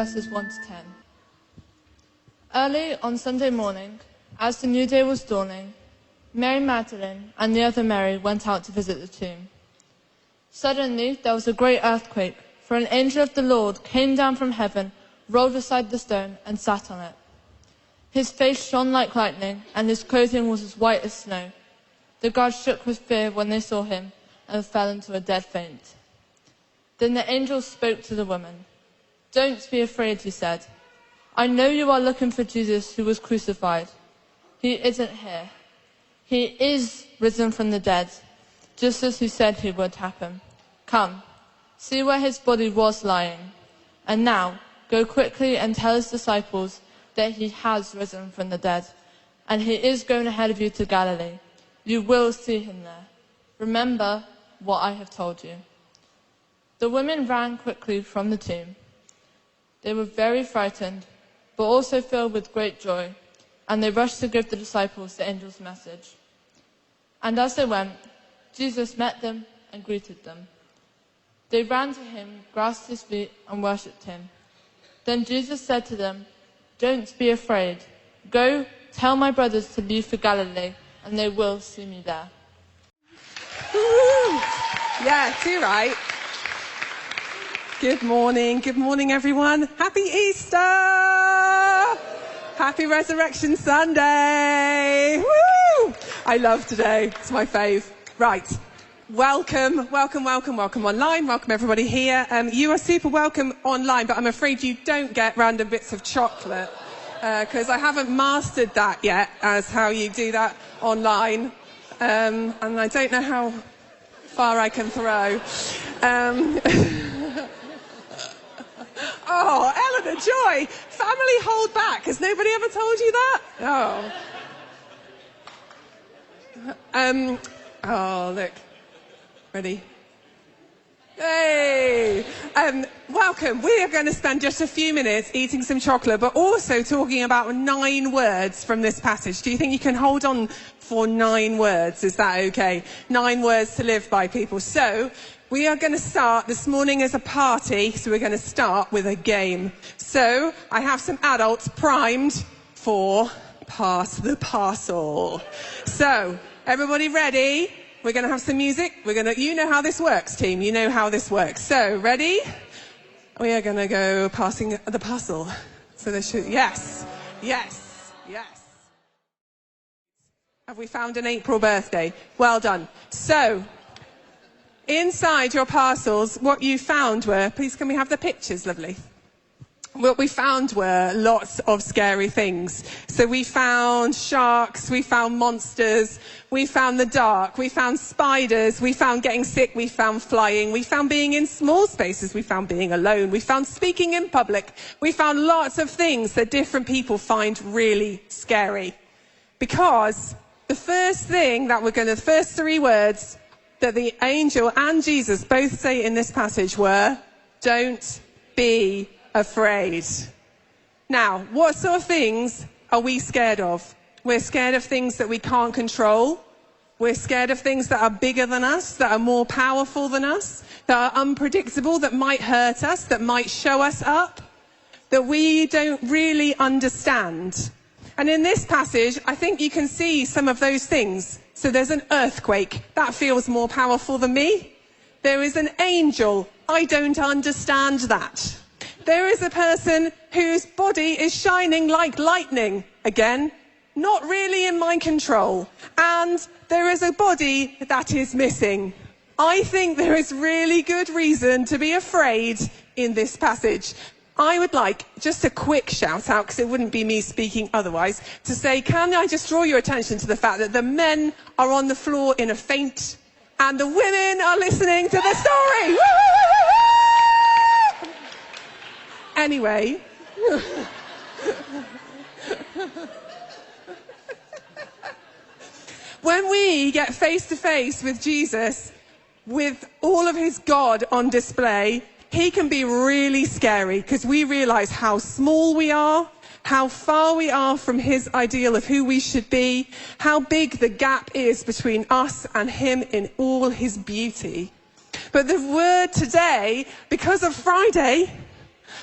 verses 1 to 10. Early on Sunday morning, as the new day was dawning, Mary Magdalene and the other Mary went out to visit the tomb. Suddenly there was a great earthquake, for an angel of the Lord came down from heaven, rolled aside the stone, and sat on it. His face shone like lightning, and his clothing was as white as snow. The guards shook with fear when they saw him, and fell into a dead faint. Then the angel spoke to the woman. "Don't be afraid," he said. "I know you are looking for Jesus who was crucified. He isn't here. He is risen from the dead, just as he said he would happen. Come, see where his body was lying. And now, go quickly and tell his disciples that he has risen from the dead, and he is going ahead of you to Galilee. You will see him there. Remember what I have told you." The women ran quickly from the tomb. They were very frightened, but also filled with great joy, and they rushed to give the disciples the angel's message. And as they went, Jesus met them and greeted them. They ran to him, grasped his feet, and worshipped him. Then Jesus said to them, "Don't be afraid. Go, tell my brothers to leave for Galilee, and they will see me there." Woo! Yeah, too right. Good morning everyone. Happy Easter! Happy Resurrection Sunday! Woo! I love today, it's my fave. Right, welcome online, welcome everybody here. You are super welcome online, but I'm afraid you don't get random bits of chocolate, because I haven't mastered that yet, as how you do that online, and I don't know how far I can throw. Oh, Eleanor, Joy, family hold back. Has nobody ever told you that? Oh. Oh, look. Ready? Hey! Welcome. We are going to spend just a few minutes eating some chocolate, but also talking about 9 words from this passage. Do you think you can hold on for 9 words? Is that okay? 9 words to live by, people. So, we are going to start, this morning as a party, so we're going to start with a game. So, I have some adults primed for Pass the Parcel. So, everybody ready? We're going to have some music. You know how this works, team. You know how this works. So, ready? We are going to go passing the parcel. So they should, yes. Have we found an April birthday? Well done. So, inside your parcels, what you found were, please can we have the pictures, lovely? What we found were lots of scary things. So we found sharks, we found monsters, we found the dark, we found spiders, we found getting sick, we found flying, we found being in small spaces, we found being alone, we found speaking in public, we found lots of things that different people find really scary. Because the first 3 words that the angel and Jesus both say in this passage were, "Don't be afraid." Now, what sort of things are we scared of? We're scared of things that we can't control. We're scared of things that are bigger than us, that are more powerful than us, that are unpredictable, that might hurt us, that might show us up, that we don't really understand. And in this passage, I think you can see some of those things. So there's an earthquake. That feels more powerful than me. There is an angel. I don't understand that. There is a person whose body is shining like lightning. Again, not really in my control. And there is a body that is missing. I think there is really good reason to be afraid in this passage. I would like just a quick shout out, because it wouldn't be me speaking otherwise, to say, can I just draw your attention to the fact that the men are on the floor in a faint and the women are listening to the story. Anyway. When we get face to face with Jesus, with all of his God on display, he can be really scary, because we realize how small we are, how far we are from his ideal of who we should be, how big the gap is between us and him in all his beauty. But the word today, because of Friday,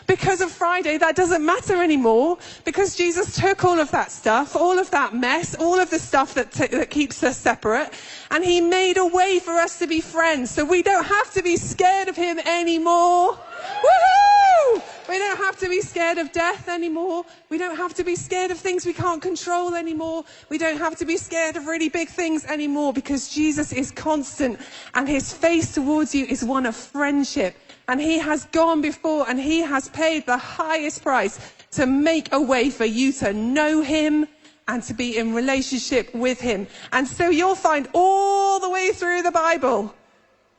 Because of Friday, that doesn't matter anymore, because Jesus took all of that stuff, all of that mess, all of the stuff that keeps us separate, and he made a way for us to be friends. So we don't have to be scared of him anymore. Woohoo! We don't have to be scared of death anymore. We don't have to be scared of things we can't control anymore. We don't have to be scared of really big things anymore, because Jesus is constant and his face towards you is one of friendship. And he has gone before and he has paid the highest price to make a way for you to know him and to be in relationship with him. And so you'll find all the way through the Bible,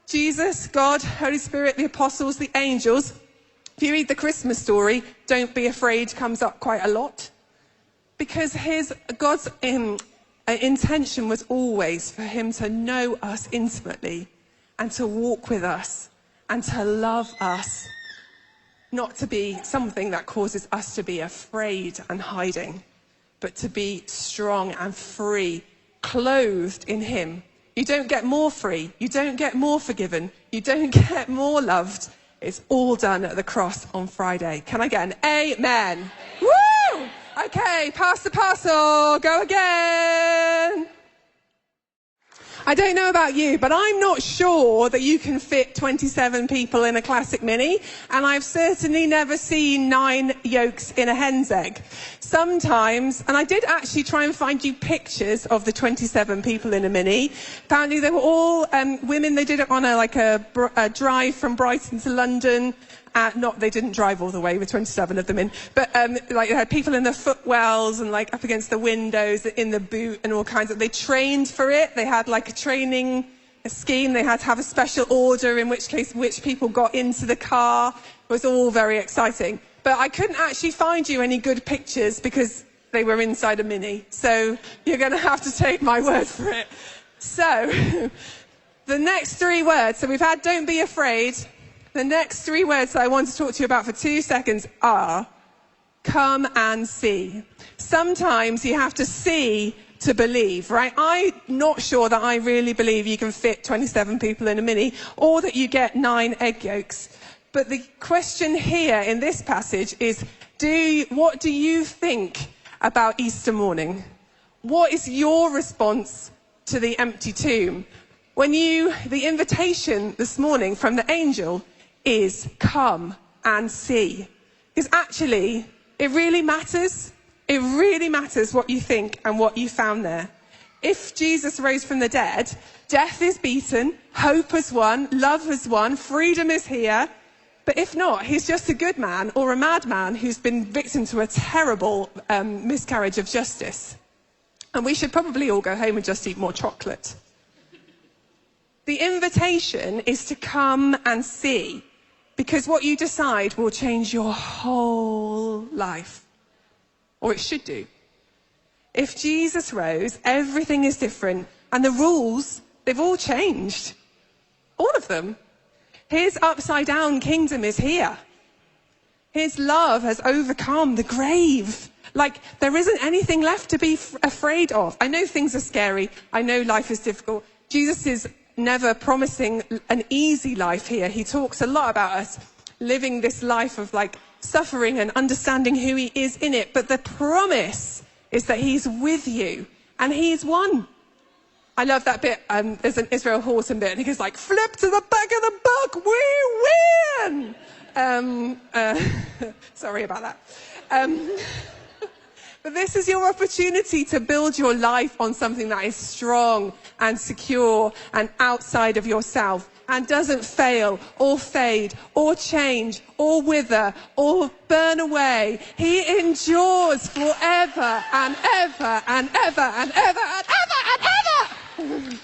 Jesus, God, Holy Spirit, the apostles, the angels. If you read the Christmas story, don't be afraid comes up quite a lot. Because God's intention was always for him to know us intimately and to walk with us and to love us, not to be something that causes us to be afraid and hiding, but to be strong and free, clothed in him. You don't get more free. You don't get more forgiven. You don't get more loved. It's all done at the cross on Friday. Can I get an amen? Woo! Okay, pass the parcel. Go again. I don't know about you, but I'm not sure that you can fit 27 people in a classic mini, and I've certainly never seen 9 yolks in a hen's egg. Sometimes, and I did actually try and find you pictures of the 27 people in a mini. Apparently they were all women. They did it on a drive from Brighton to London. They didn't drive all the way with 27 of them in, but like they had people in the footwells and like up against the windows, in the boot and all kinds of. They trained for it. They had like a training scheme. They had to have a special order, in which case which people got into the car. It was all very exciting. But I couldn't actually find you any good pictures because they were inside a mini. So you're going to have to take my word for it. So the next 3 words. So we've had don't be afraid. The next 3 words that I want to talk to you about for 2 seconds are come and see. Sometimes you have to see to believe, right? I'm not sure that I really believe you can fit 27 people in a mini, or that you get 9 egg yolks. But the question here in this passage is, what do you think about Easter morning? What is your response to the empty tomb? The invitation this morning from the angel is come and see. Because actually, it really matters. It really matters what you think and what you found there. If Jesus rose from the dead, death is beaten, hope has won, love has won, freedom is here. But if not, he's just a good man or a madman who's been victim to a terrible miscarriage of justice. And we should probably all go home and just eat more chocolate. The invitation is to come and see, because what you decide will change your whole life. Or it should do. If Jesus rose, everything is different. And the rules, they've all changed. All of them. His upside down kingdom is here. His love has overcome the grave. Like, there isn't anything left to be afraid of. I know things are scary. I know life is difficult. Jesus is never promising an easy life here. He talks a lot about us living this life of like suffering and understanding who he is in it. But the promise is that he's with you and he's won. I love that bit. There's an Israel Horton bit and he goes like, flip to the back of the book, we win! Sorry about that. But this is your opportunity to build your life on something that is strong and secure and outside of yourself and doesn't fail or fade or change or wither or burn away. He endures forever and ever and ever and ever and ever and ever.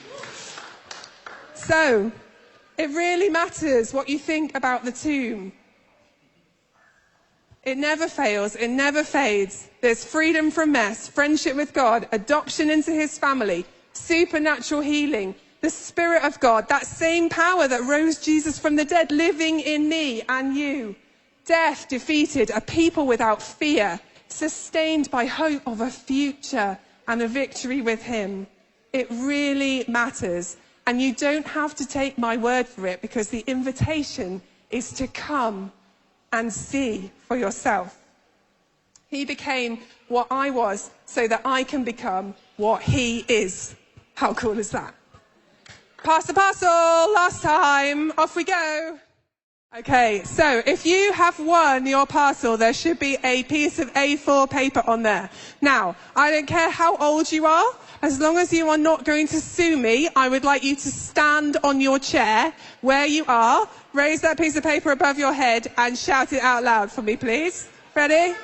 So, it really matters what you think about the tomb. It never fails. It never fades. There's freedom from mess, friendship with God, adoption into his family, supernatural healing, the Spirit of God, that same power that rose Jesus from the dead living in me and you. Death defeated, a people without fear, sustained by hope of a future and a victory with him. It really matters. And you don't have to take my word for it, because the invitation is to come and see for yourself. He became what I was so that I can become what he is. How cool is that? Pass the parcel, last time, off we go. Okay, so if you have won your parcel, there should be a piece of A4 paper on there. Now, I don't care how old you are, as long as you are not going to sue me, I would like you to stand on your chair where you are, raise that piece of paper above your head and shout it out loud for me, please. Ready?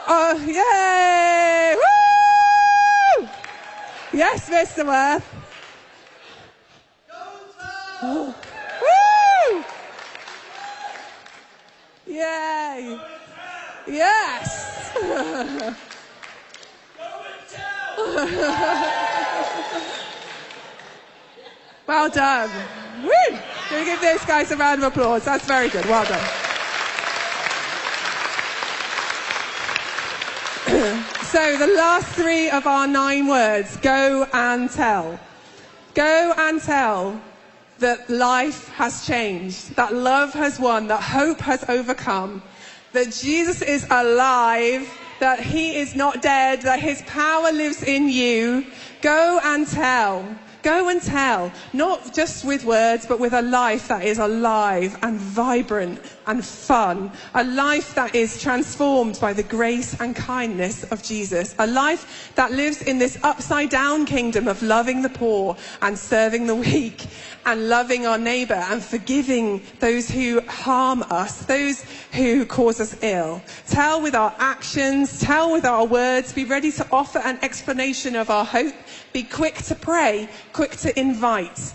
Oh, yay! Woo! Yes, Mr. Worth. Woo! Yay! Yes! Well done. Woo! Can we give those guys a round of applause? That's very good. Well done. So the last 3 of our 9 words, go and tell. Go and tell that life has changed, that love has won, that hope has overcome, that Jesus is alive, that he is not dead, that his power lives in you. Go and tell. Go and tell, not just with words, but with a life that is alive and vibrant and fun. A life that is transformed by the grace and kindness of Jesus. A life that lives in this upside down kingdom of loving the poor and serving the weak and loving our neighbour and forgiving those who harm us, those who cause us ill. Tell with our actions, tell with our words, be ready to offer an explanation of our hope, be quick to pray, quick to invite,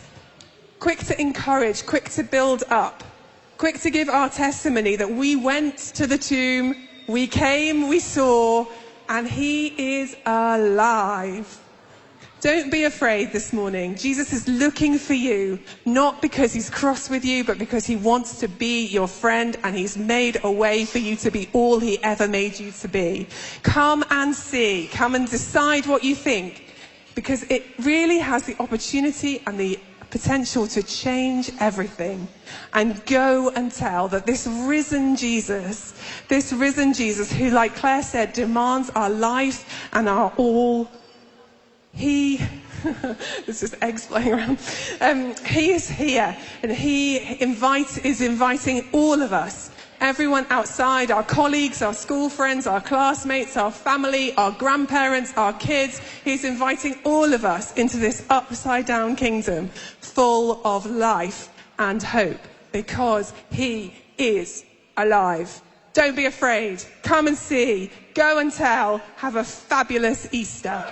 quick to encourage, quick to build up, quick to give our testimony that we went to the tomb, we came, we saw, and he is alive. Don't be afraid this morning. Jesus is looking for you, not because he's cross with you, but because he wants to be your friend and he's made a way for you to be all he ever made you to be. Come and see. Come and decide what you think, because it really has the opportunity and the potential to change everything. And go and tell that this risen Jesus who, like Claire said, demands our life and our all, there's just eggs flying around. He is here, and he is inviting all of us, everyone outside, our colleagues, our school friends, our classmates, our family, our grandparents, our kids. He's inviting all of us into this upside down kingdom full of life and hope, because he is alive. Don't be afraid. Come and see. Go and tell. Have a fabulous Easter.